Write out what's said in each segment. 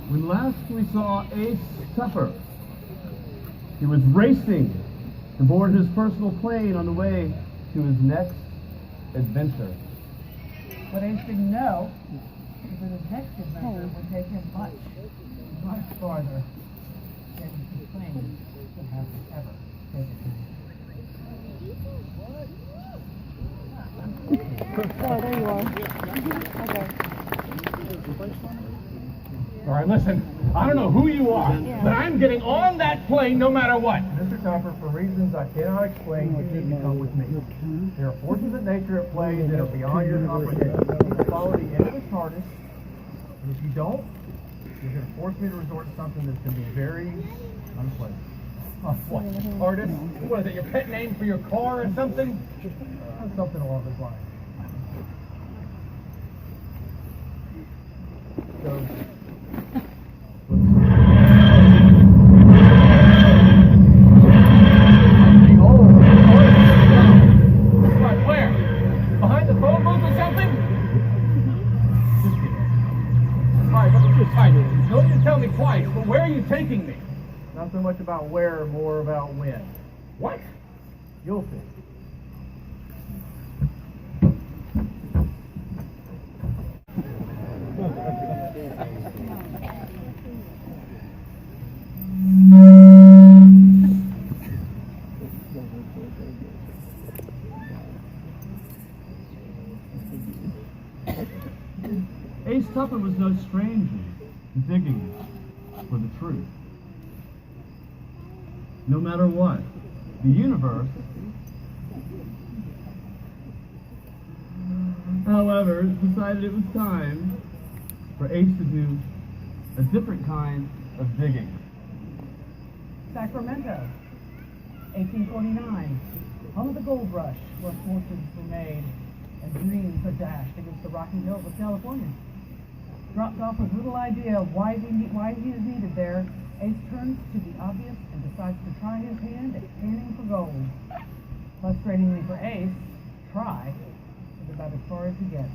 When last we saw Ace Tupper, he was racing to board his personal plane on the way to his next adventure. What Ace didn't know is that his next adventure would take him much, much farther than his plane could have ever taken him. Oh, there you are. Okay. All right, listen, I don't know who you are, but I'm getting on that plane no matter what. Mr. Tupper, for reasons I cannot explain, you need to come with me. There are forces of nature at play that are beyond your comprehension. You need to follow the end of the TARDIS, and if you don't, you're going to force me to resort to something that's going to be very unpleasant. What, TARDIS? What is it, your pet name for your car or something? Something along those lines. So, Where? Behind the phone booth or something? Alright, don't you tell me twice, but where are you taking me? not so much about where, more about when. What? You'll see. Ace Tupper was no stranger to digging for the truth. No matter what, the universe, however, decided it was time for Ace to do a different kind of digging. Sacramento, 1849, home of the gold rush, where fortunes were made and dreams are dashed against the rocky hills of California. Dropped off with little idea of why he is needed there, Ace turns to the obvious and decides to try his hand at panning for gold. Frustratingly for Ace, try is about as far as he gets.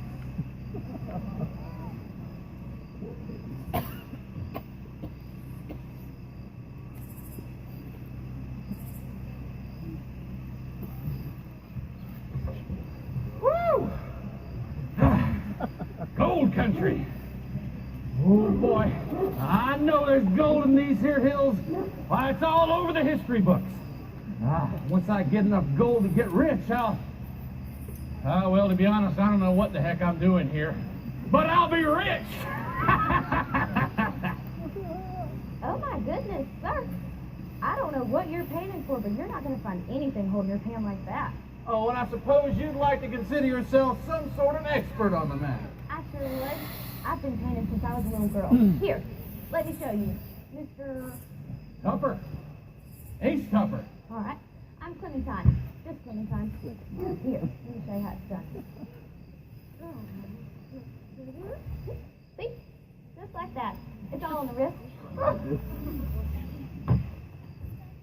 Woo! Gold country. Oh boy, I know there's gold in these here hills. Why, it's all over the history books. Once I get enough gold to get rich, well, to be honest, I don't know what the heck I'm doing here. But I'll be rich! Oh my goodness, sir. I don't know what you're painting for, but you're not going to find anything holding your pan like that. Oh, and I suppose you'd like to consider yourself some sort of expert on the matter. I sure would. I've been painting since I was a little girl. Here, let me show you. Mr. Tupper. Ace Tupper. All right, I'm Clementine. Just Clementine. Here, let me show you how it's done. See? Just like that. It's all on the wrist.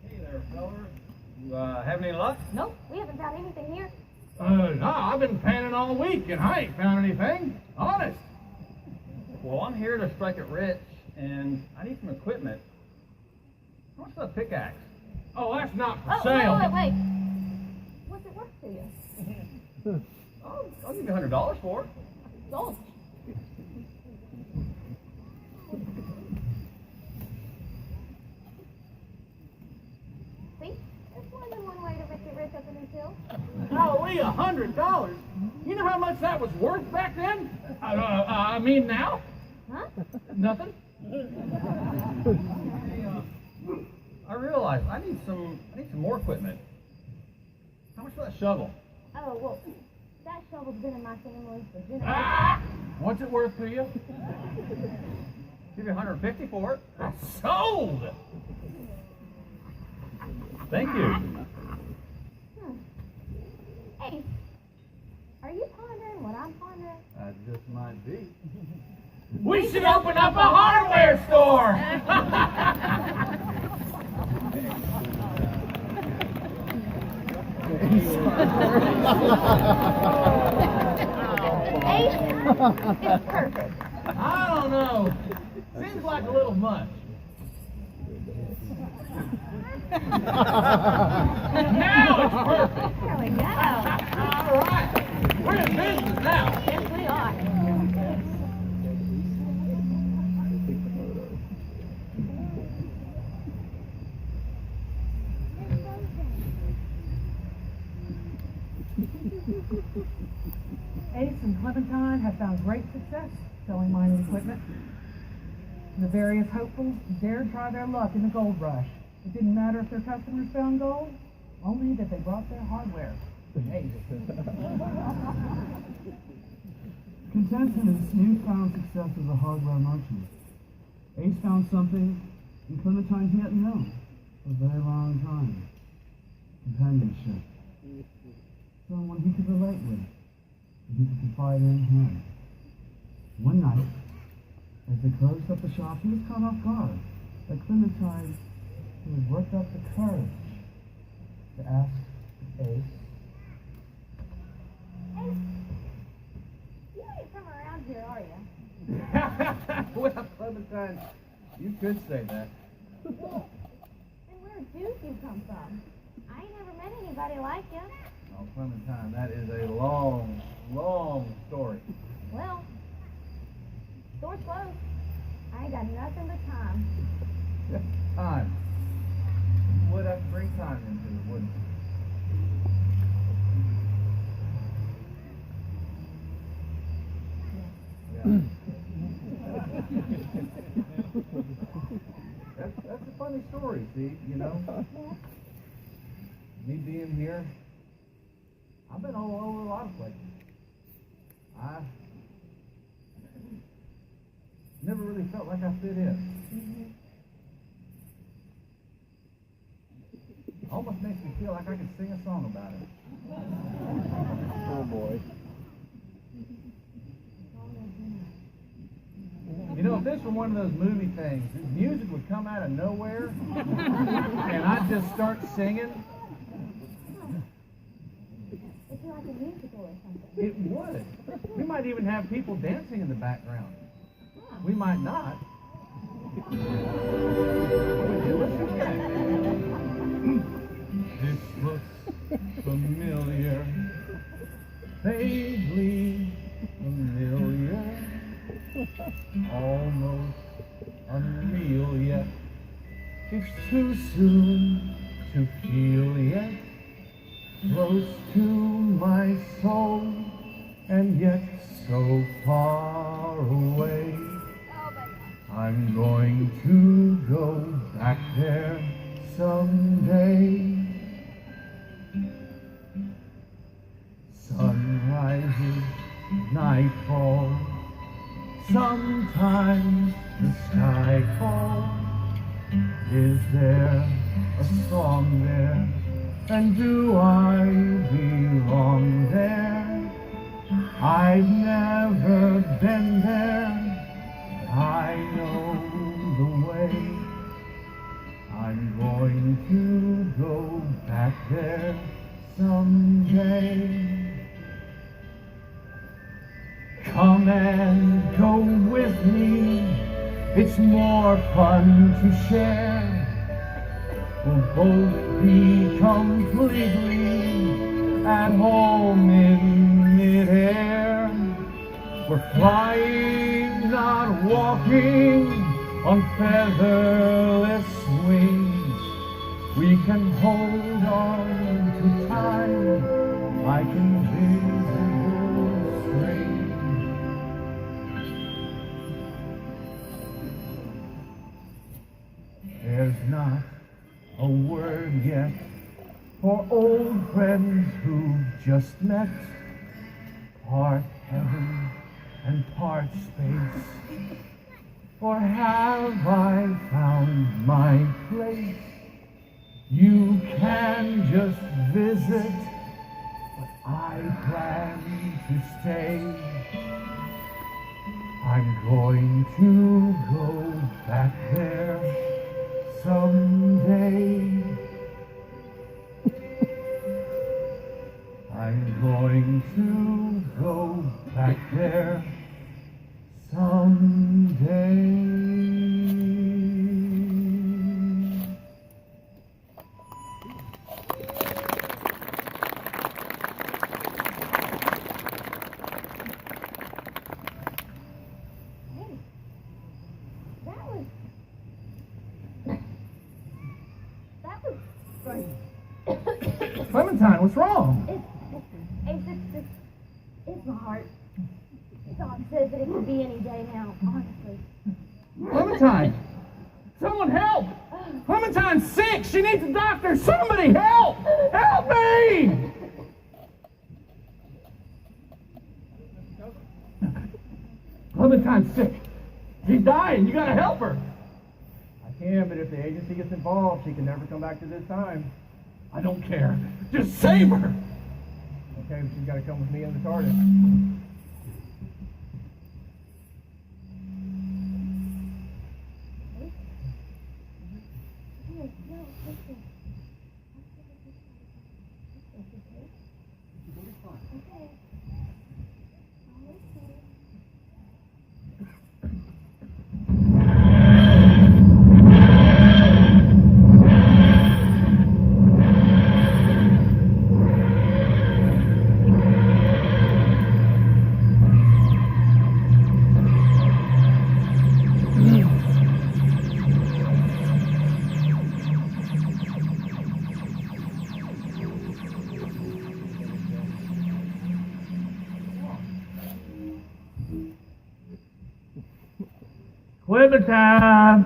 Hey there, feller. You have any luck? Nope, we haven't found anything here. No, I've been panning all week and I ain't found anything. Honest. Well, I'm here to strike it rich, and I need some equipment. How much is that pickaxe? Oh, that's not for Oh, sale. wait. What's it worth to you? I'll give you $100 for it. Sold. See? There's more than one way to get rich up in these hills. Golly, $100. You know how much that was worth back then? I mean now? Huh? Nothing? I realize I need some more equipment. How much for that shovel? Oh, well, that shovel's been in my family for generations. What's it worth to you? Give you $150 for it. Sold! Thank you. Hey, are you pondering what I'm pondering? That just might be. We should open up a hardware store! Ace, it's perfect. I don't know. Seems like a little much. Now it's perfect. There we go. All right. We're in business now. Yes, we are. Ace and Clementine have found great success selling mining equipment. The various hopefuls dared try their luck in the gold rush. It didn't matter if their customers found gold, only that they brought their hardware. Ace. Content in his newfound success as a hardware merchant, Ace found something in Clementine he hadn't known for a very long time. Companionship. Someone he could relate with, and he could confide in him. One night, as they closed up the shop, he was caught off guard by Clementine, who had worked up the courage to ask Ace, Ace, you ain't from around here, are you? Well, Clementine, you could say that. Then where do you come from? I ain't never met anybody like you. Oh, Clementine, that is a long, long story. Well, store's closed. I ain't got nothing but time. Just time. You would have to bring time into it, wouldn't you? Yeah. That's a funny story, see, you know? Me being here, I've been all over a lot of places. I never really felt like I fit in. Almost makes me feel like I could sing a song about it. Oh boy. You know, if this were one of those movie things, this music would come out of nowhere, and I'd just start singing. It's like a musical or something. It would. We might even have people dancing in the background. We might not. This looks familiar, vaguely familiar, almost unreal yet. It's too soon to feel yet, close to my soul, and yet so far away. I'm going to go back there someday. Sunrises, nightfall, sometimes the sky falls. Is there a song there? And do I belong there? I've never been there. I know the way. I'm going to go back there someday. Come and go with me. It's more fun to share. We'll both be completely at home in midair. We're flying, not walking on featherless wings. We can hold on to time like invisible strings. There's not a word yet for old friends who've just met, part heaven and part space. For have I found my place? You can just visit, but I plan to stay. I'm going to go back there someday. to go back there someday. Hey, that was Clementine, what's wrong? it's my heart. Doc says that it could be any day now, honestly. Clementine! Someone help! Clementine's sick! She needs a doctor! Somebody help! Help me! Clementine's sick. She's dying. You gotta help her. I can, but if the agency gets involved, she can never come back to this time. I don't care. Just save her. Okay, but she's got to come with me in the TARDIS. Clementine!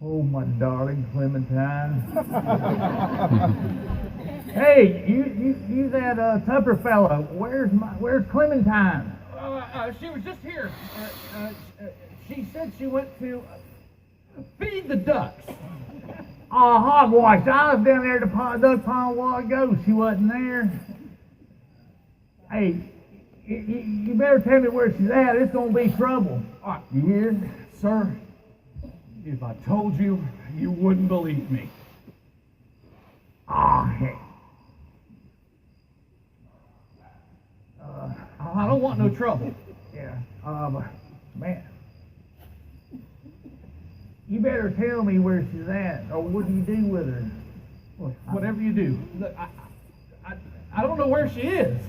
Oh, my darling Clementine. Hey, you that Tupper fella. Where's Clementine? She was just here. She said she went to feed the ducks. Oh, hogwash. I was down there at the duck pond a while ago. She wasn't there. Hey, you better tell me where she's at. It's going to be trouble. You hear? Sir, if I told you, you wouldn't believe me. Heck. I don't want no trouble. Yeah. Man. You better tell me where she's at, or what do you do with her? Whatever you do. Look, I don't know where she is.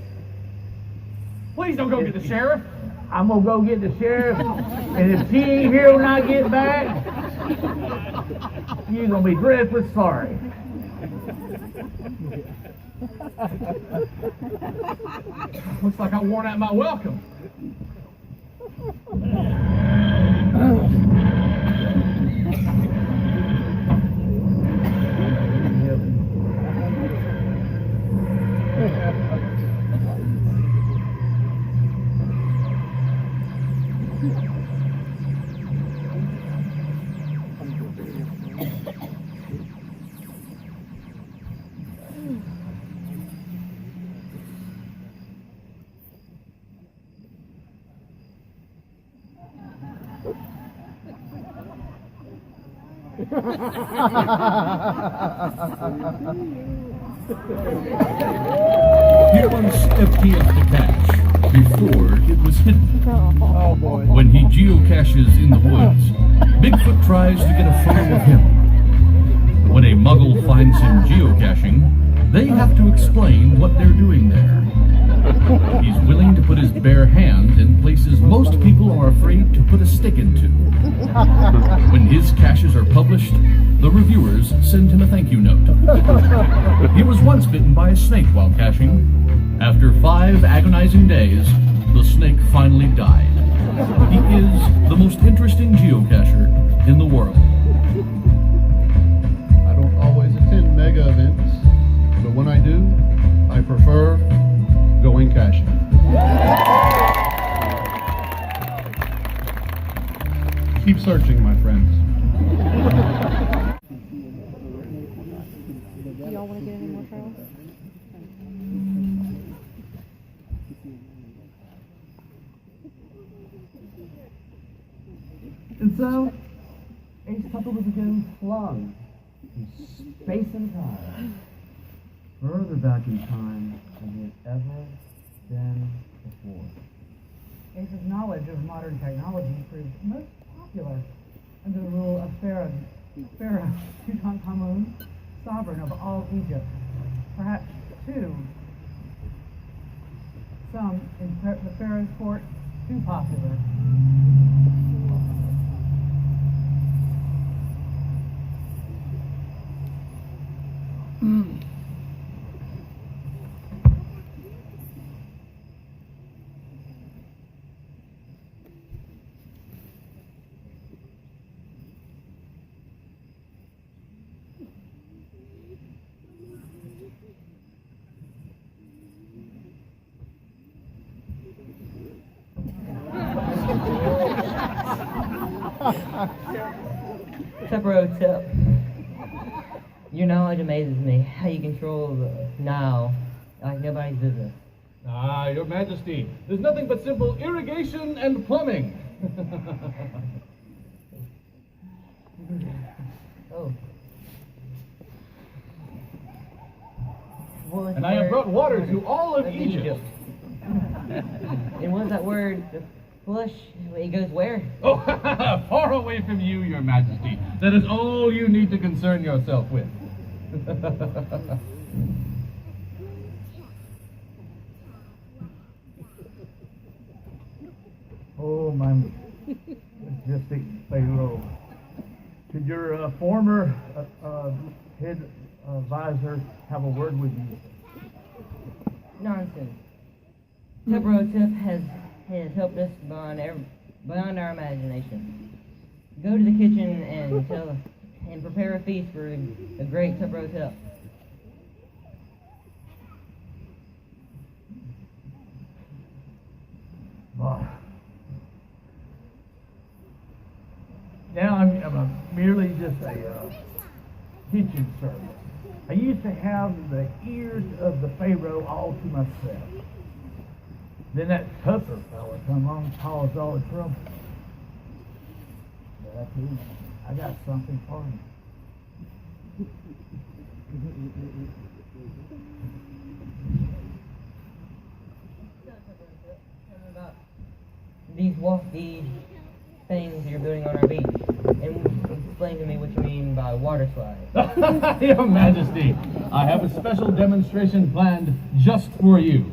Please don't go get the sheriff. I'm gonna go get the sheriff, and if she ain't here when I get back, you're gonna be dreadful sorry. Looks like I worn out my welcome. It was empty of the cache before it was hidden. Oh boy. When he geocaches in the woods, Bigfoot tries to get a photo of him. When a muggle finds him geocaching, they have to explain what they're doing there. He's willing to put his bare hand in places most people are afraid to put a stick into. When his caches are published, the reviewers send him a thank you note. He was once bitten by a snake while caching. After 5 agonizing days, the snake finally died. He is the most interesting geocacher in the world. I don't always attend mega events, but when I do, I prefer going caching. Keep searching, my friends. Do y'all want to get any more trails? And so, Ace Tupper was again flung from space and time further back in time than he has ever been before. Ace's knowledge of modern technology proved most popular under the rule of Pharaoh Tutankhamun, sovereign of all Egypt. Perhaps, too, some in the Pharaoh's court, too popular. Tip. Your knowledge amazes me. How you control the Nile like nobody's business. Ah, Your Majesty, there's nothing but simple irrigation and plumbing. Oh. Well, And I have brought water to all of Egypt. And what's that word? The flush? It goes where? Oh, far away from you, Your Majesty. That is all you need to concern yourself with. Oh, my majestic Pharaoh. Could your former head advisor have a word with you? Nonsense. Tip has helped us beyond our imagination. Go to the kitchen and prepare a feast for the great Tip. Now I'm merely just a kitchen servant. I used to have the ears of the Pharaoh all to myself. Then that Tupper fella come along and caused all the trouble. But I tell you, I got something for him. These things you're building on our beach, and explain to me what you mean by water slide. Your Majesty, I have a special demonstration planned just for you.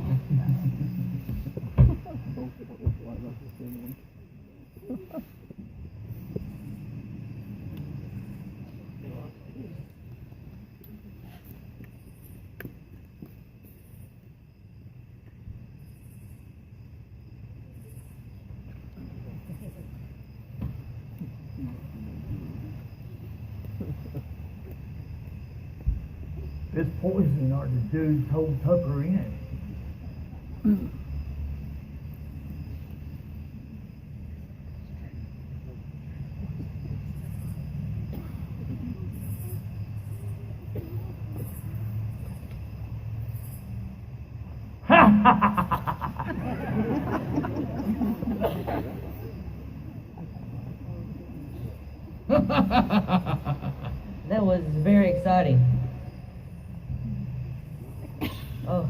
This poison or the dude told Tupper in it. That was very exciting. Oh,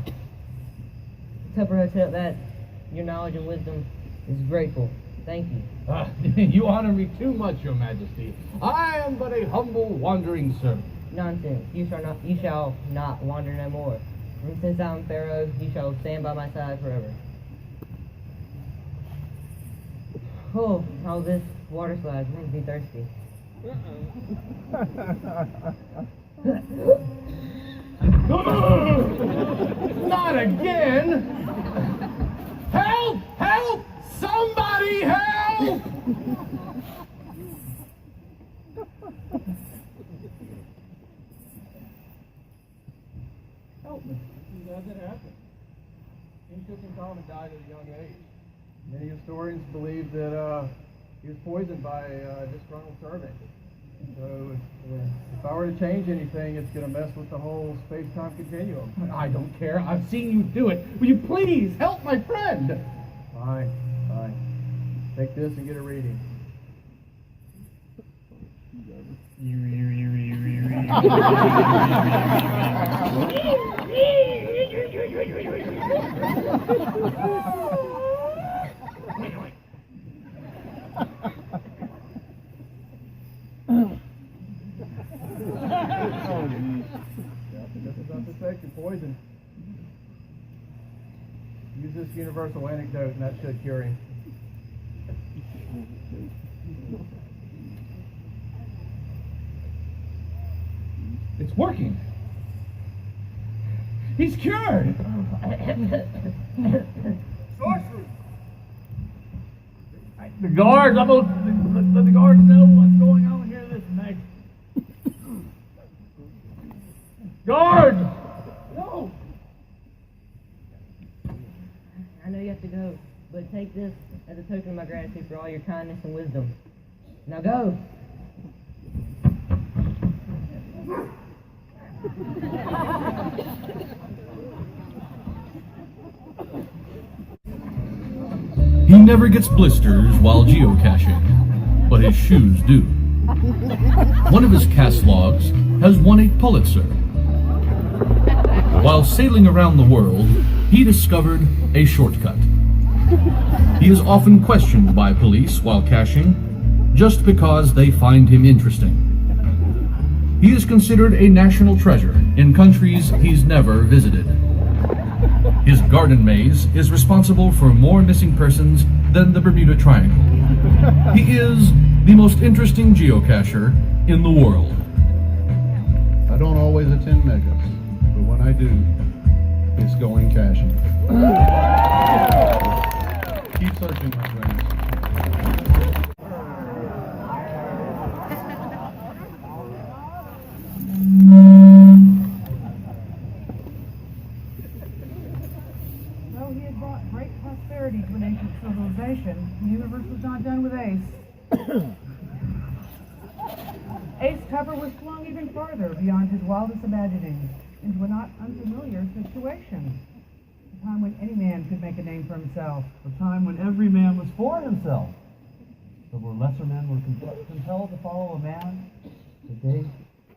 Tupper, that your knowledge and wisdom is grateful. Thank you. You honor me too much, Your Majesty. I am but a humble wandering servant. Nonsense. You shall not wander no more. And since I am Pharaoh, you shall stand by my side forever. Oh, all this water slide makes me thirsty. Not again! Help! Help! Somebody help! Help me. How did it happen? King Tutankhamun died at a young age. Many historians believe that he was poisoned by a disgruntled servant. So if I were to change anything, it's going to mess with the whole space-time continuum. I don't care. I've seen you do it. Will you please help my friend? Fine, fine. Take this and get a reading. This doesn't affect your poison. Use this universal anecdote and that should cure him. It's working. He's cured. Sorcery! The guards, I'm gonna let the guards know what's going on here this night. Guard! No! I know you have to go, but take this as a token of my gratitude for all your kindness and wisdom. Now go! He never gets blisters while geocaching, but his shoes do. One of his cast logs has won a Pulitzer. While sailing around the world, he discovered a shortcut. He is often questioned by police while caching, just because they find him interesting. He is considered a national treasure in countries he's never visited. His garden maze is responsible for more missing persons than the Bermuda Triangle. He is the most interesting geocacher in the world. I don't always attend megas, but when I do, it's going caching. Keep searching, my friends. Though he had brought great prosperity to an ancient civilization, the universe was not done with Ace. Ace Tupper was flung even farther beyond his wildest imaginings into a not unfamiliar situation. A time when any man could make a name for himself. A time when every man was for himself, but where lesser men were compelled to follow a man that they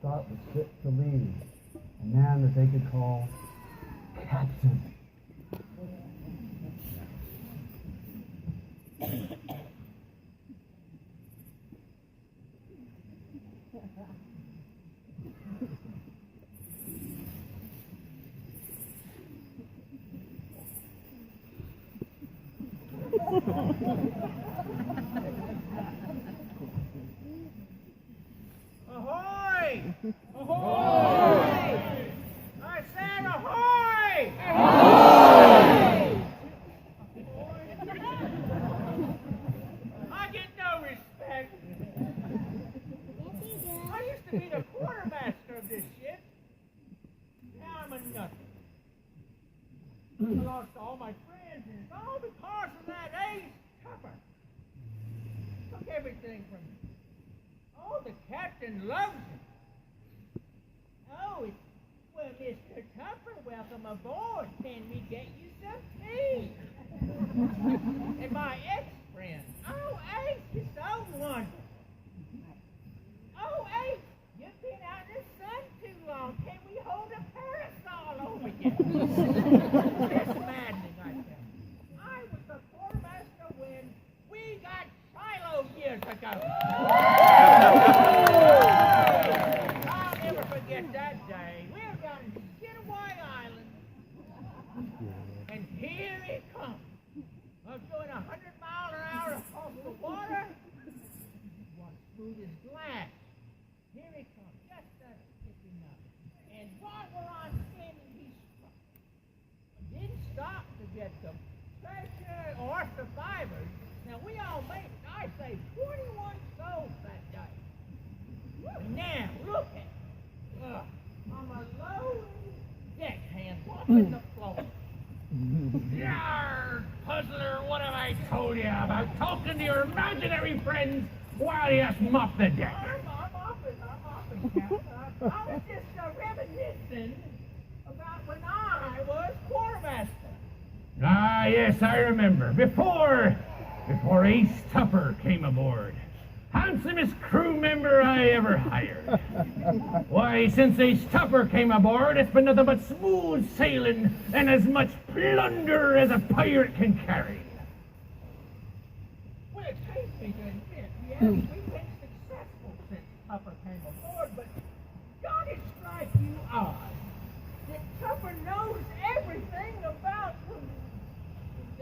thought was fit to lead, a man that they could call captain. Ahoy! Ahoy! I said ahoy! Ahoy! I get no respect. I used to be the quartermaster of this ship. Now I'm a nothing. I lost all my friends, and it's all because of that Ace Tupper. Took everything from me. Oh, the captain loves him. Oh, well, Mr. Tupper, welcome aboard. Can we get you some tea? And my ex-friend. Oh, Ace, you're so wonderful. Oh, Ace, you've been out in the sun too long. Can we hold a parasol over you? It's maddening, I tell you. I was the quartermaster when we got Shiloh years ago. I'll never forget that day. We were down in Getaway Island, and here it comes. I was doing 100 miles an hour across the water. It was smooth as glass. Here it comes, just picking up. And while we're on standing, he struck. Didn't stop to get the treasure or survivors. Now, we all made it. I saved 21 souls that day. Now, look at it. I'm a lowly deckhand walking the floor. Yarr, puzzler, what have I told you about talking to your imaginary friends while you mop the deck? I'm mopping, Captain. I was just reminiscing about when I was quartermaster. Ah, yes, I remember. Before Ace Tupper came aboard. Handsomest crew member I ever hired. Why, since Ace Tupper came aboard, it's been nothing but smooth sailing and as much plunder as a pirate can carry. Well, it takes me to admit, yes, we've been successful since Tupper came aboard, but don't it strike you odd that Tupper knows everything about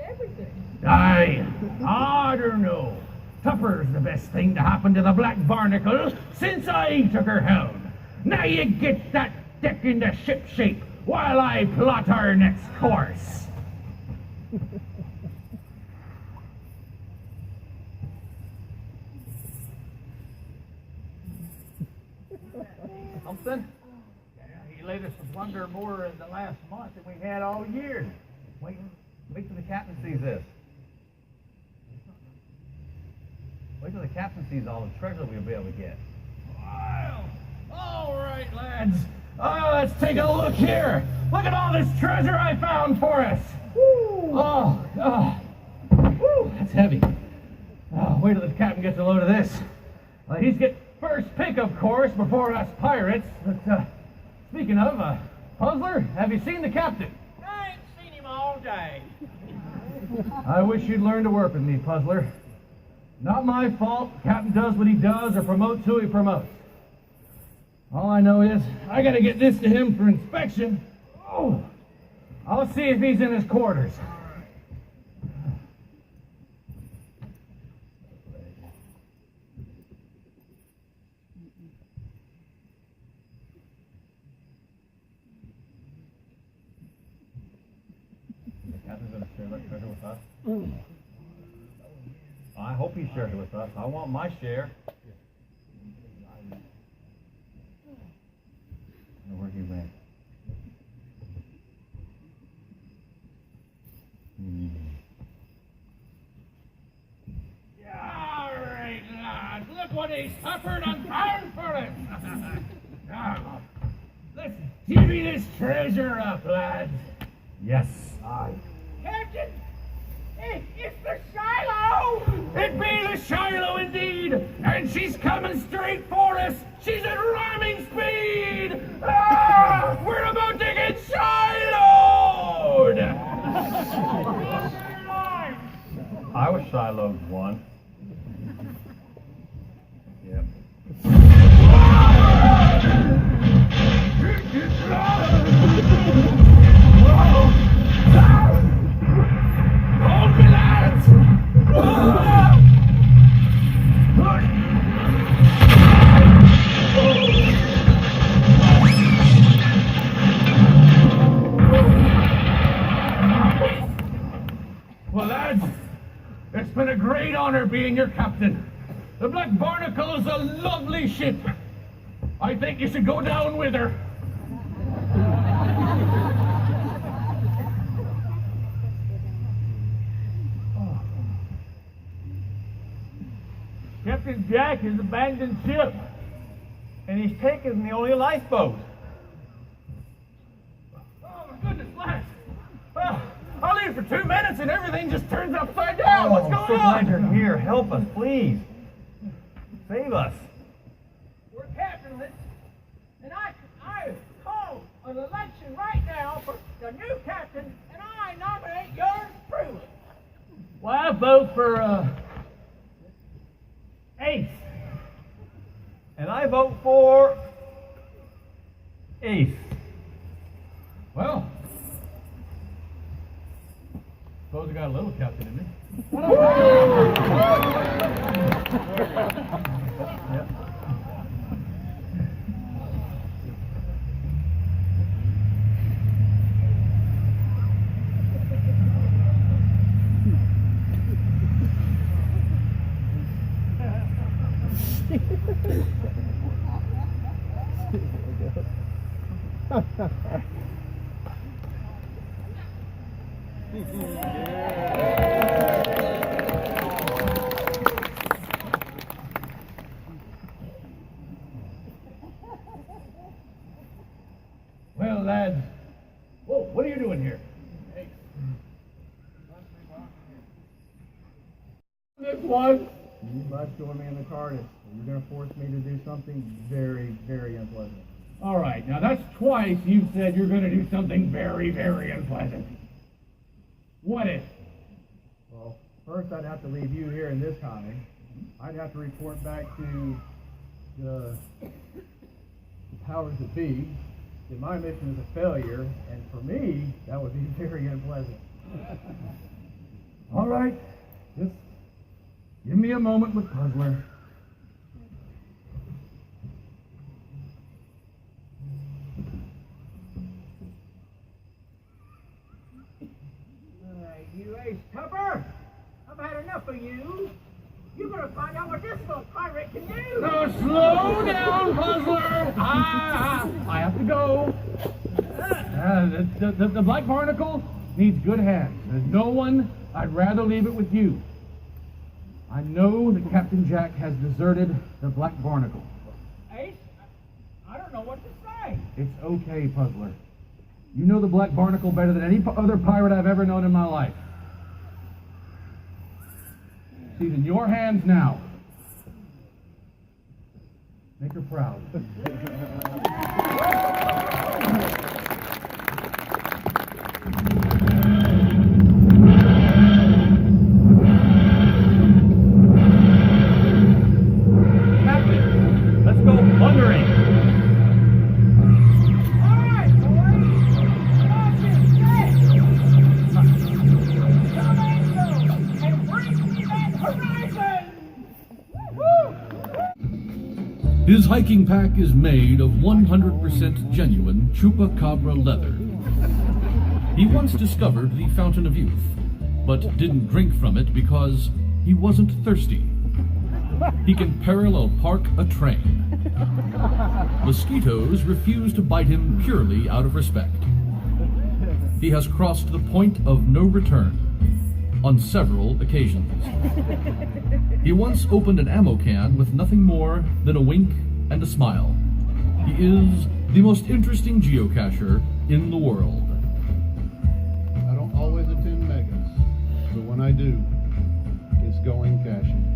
everything? Aye, odd or no, Tupper's the best thing to happen to the Black Barnacle since I took her helm. Now you get that deck into ship shape while I plot our next course. Something? He laid us to plunder more in the last month than we had all year. Wait till the captain sees this. Wait till the captain sees all the treasure we'll be able to get. Well, all right, lads. Let's take a look here. Look at all this treasure I found for us. Woo. Woo, that's heavy. Wait till the captain gets a load of this. He's get first pick, of course, before us pirates. But speaking of, Puzzler, have you seen the captain? I ain't seen him all day. I wish you'd learn to work with me, Puzzler. Not my fault. Captain does what he does or promotes who he promotes. All I know is I gotta get this to him for inspection. Oh, I'll see if he's in his quarters. The captain's gonna share that treasure with us? I hope he shares it with us. I want my share. Where he went. All right, lads. Look what he's suffered and found for us. Now, let's divvy this treasure up, lads. Yes, aye. Captain, it's the Shiloh! It be the Shiloh indeed, and she's coming straight for us. She's at ramming speed. We're about to get Shiloh'd. I was Shiloh's one. Yep. Hold me, lads. Well, lads, it's been a great honor being your captain. The Black Barnacle is a lovely ship. I think you should go down with her. Captain Jack has abandoned ship, and he's taken the only lifeboat. Oh, my goodness, lads. I'll leave for 2 minutes and everything just turns upside down. What's I'm so going glad you're on? here. Help us, please. Save us. We're captainless, and I call an election right now for the new captain, and I nominate yours truly. Well, I vote for, Ace. And I vote for Ace. Well, suppose I got a little captain in me. Well, lads. Whoa, what are you doing here? This one? You must join me in the TARDIS, or you're going to force me to do something very, very unpleasant. All right, now that's twice you've said you're going to do something very, very unpleasant. What is? Well, first I'd have to leave you here in this conning. I'd have to report back to the powers that be that my mission is a failure, and for me, that would be very unpleasant. All right, just give me a moment with Puzzler. You ace Tupper! I've had enough of you. You're gonna find out what this little pirate can do. No, slow down, Puzzler. I have to go. The Black Barnacle needs good hands. There's no one I'd rather leave it with you. I know that Captain Jack has deserted the Black Barnacle. Ace, I don't know what to say. It's okay, Puzzler. You know the Black Barnacle better than any other pirate I've ever known in my life. She's in your hands now. Make her proud. Captain, let's go plundering. His hiking pack is made of 100% genuine chupacabra leather. He once discovered the Fountain of Youth, but didn't drink from it because he wasn't thirsty. He can parallel park a train. Mosquitoes refuse to bite him purely out of respect. He has crossed the point of no return on several occasions. He once opened an ammo can with nothing more than a wink and a smile. He is the most interesting geocacher in the world. I don't always attend megas, but when I do, it's going caching.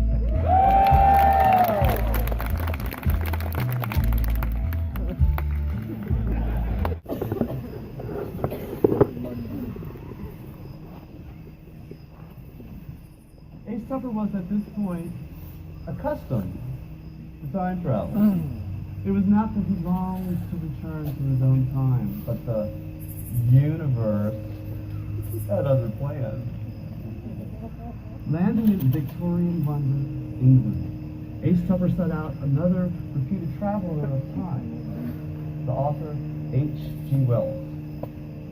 Ace Tupper was at this point accustomed to time travel. It was not that he longed to return to his own time, but the universe had other plans. Landing in Victorian London, England, Ace Tupper set out another reputed traveler of time, the author H.G. Wells.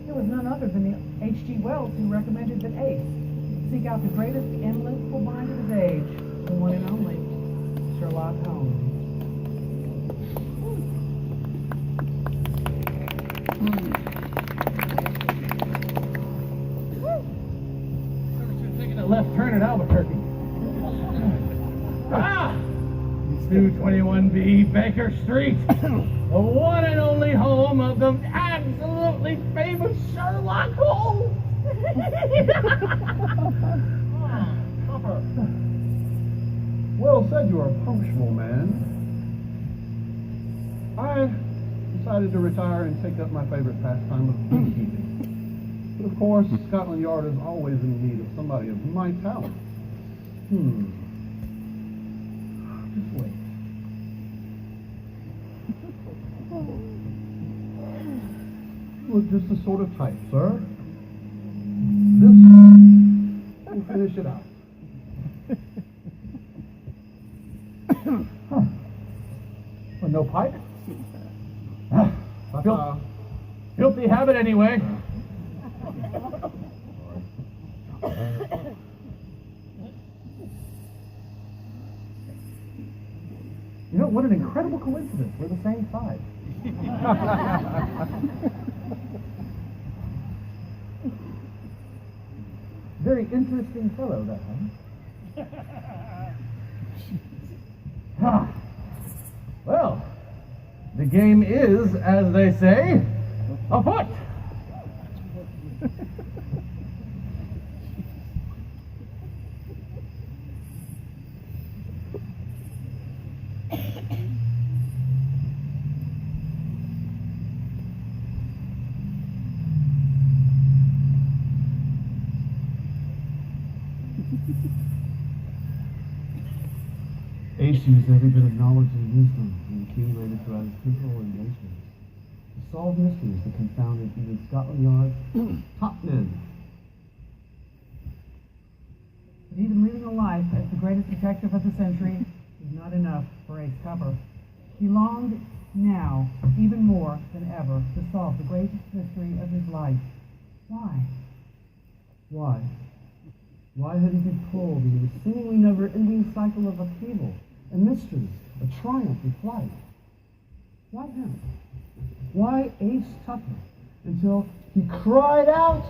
It was none other than the H.G. Wells who recommended that Ace seek out the greatest analytical mind of his age, the one and only Sherlock Holmes. Taking a left turn at Albuquerque. It's 221B Baker Street, the one and only home of the absolutely famous Sherlock Holmes. Tupper. Well said, you are a punctual man. I decided to retire and take up my favorite pastime of beekeeping. But of course, Scotland Yard is always in need of somebody of my talent. Just wait. You look just the sort of type, sir. This will finish it out. Well, no pipe? Filthy habit anyway. You know, what an incredible coincidence. We're the same size. Very interesting fellow, that one. Well, the game is, as they say, afoot. Ace used every bit of knowledge and wisdom he accumulated throughout his people and nations to solve mysteries that confounded even Scotland Yard's top men. But even leading a life as the greatest detective of the century is not enough for Ace Tupper. He longed now, even more than ever, to solve the greatest mystery of his life. Why? Why? Why had he been pulled into the seemingly never-ending cycle of upheaval and mystery, of triumph and flight? Why him? Why Ace Tupper? Until he cried out,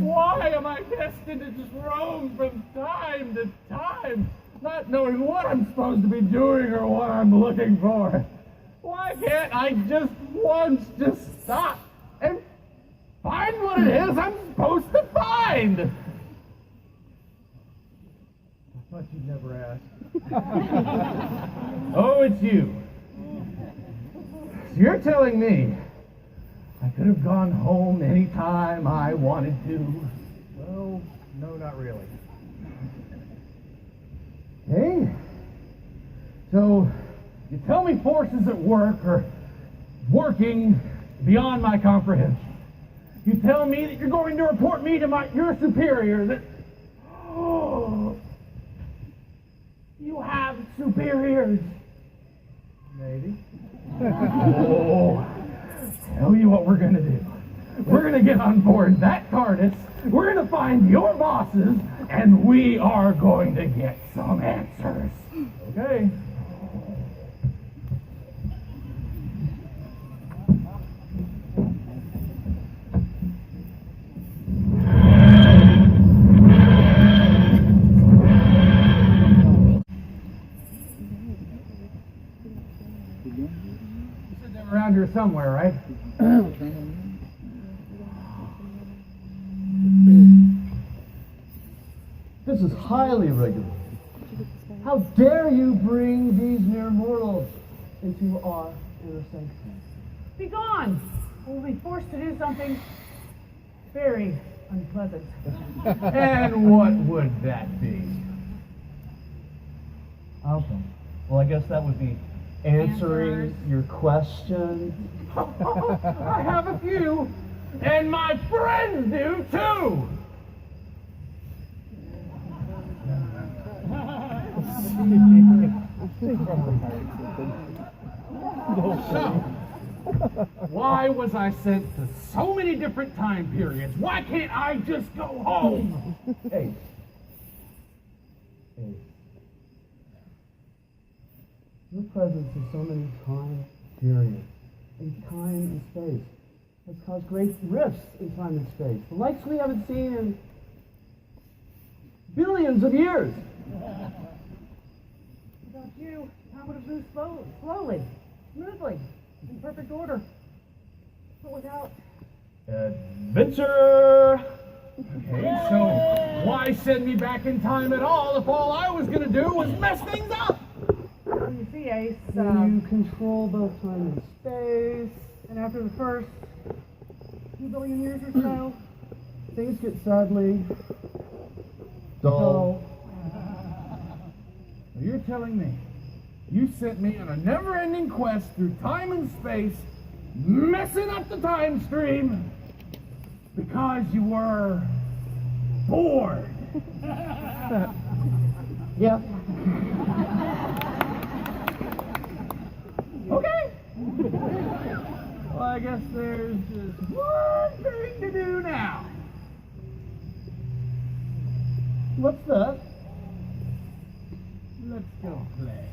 Why am I destined to just roam from time to time, not knowing what I'm supposed to be doing or what I'm looking for? Why can't I just once just stop and find what it is I'm supposed to find? I thought you'd never ask. Oh, it's you. So you're telling me I could have gone home anytime I wanted to? Well, no, not really. Hey? So, you tell me forces at work are working beyond my comprehension. You tell me that you're going to report me to your superior, that... Oh, you have superiors. Maybe. Oh, tell you what we're going to do. We're going to get on board that TARDIS, we're going to find your bosses, and we are going to get some answers. Okay. Around here somewhere, right? "This is highly irregular. How dare you bring these mere mortals into our inner sanctum?" Be gone! We'll be forced to do something very unpleasant. And what would that be? Okay. Well, I guess that would be answering Answers. your question. I have a few, and my friends do too. So, why was I sent to so many different time periods? Why can't I just go home? Hey. Your presence in so many time periods, in time and space, has caused great rifts in time and space, the likes we haven't seen in billions of years. Without you, time would have moved slowly, smoothly, in perfect order. But without... Adventure! Okay, so why send me back in time at all if all I was going to do was mess things up? Well, you see, Ace, When you control both time and space, and after the first 2 billion years or so, things get sadly dull. So you're telling me you sent me on a never-ending quest through time and space, messing up the time stream because you were bored. Yep. Okay. Well, I guess there's just one thing to do now. What's that? Let's go play.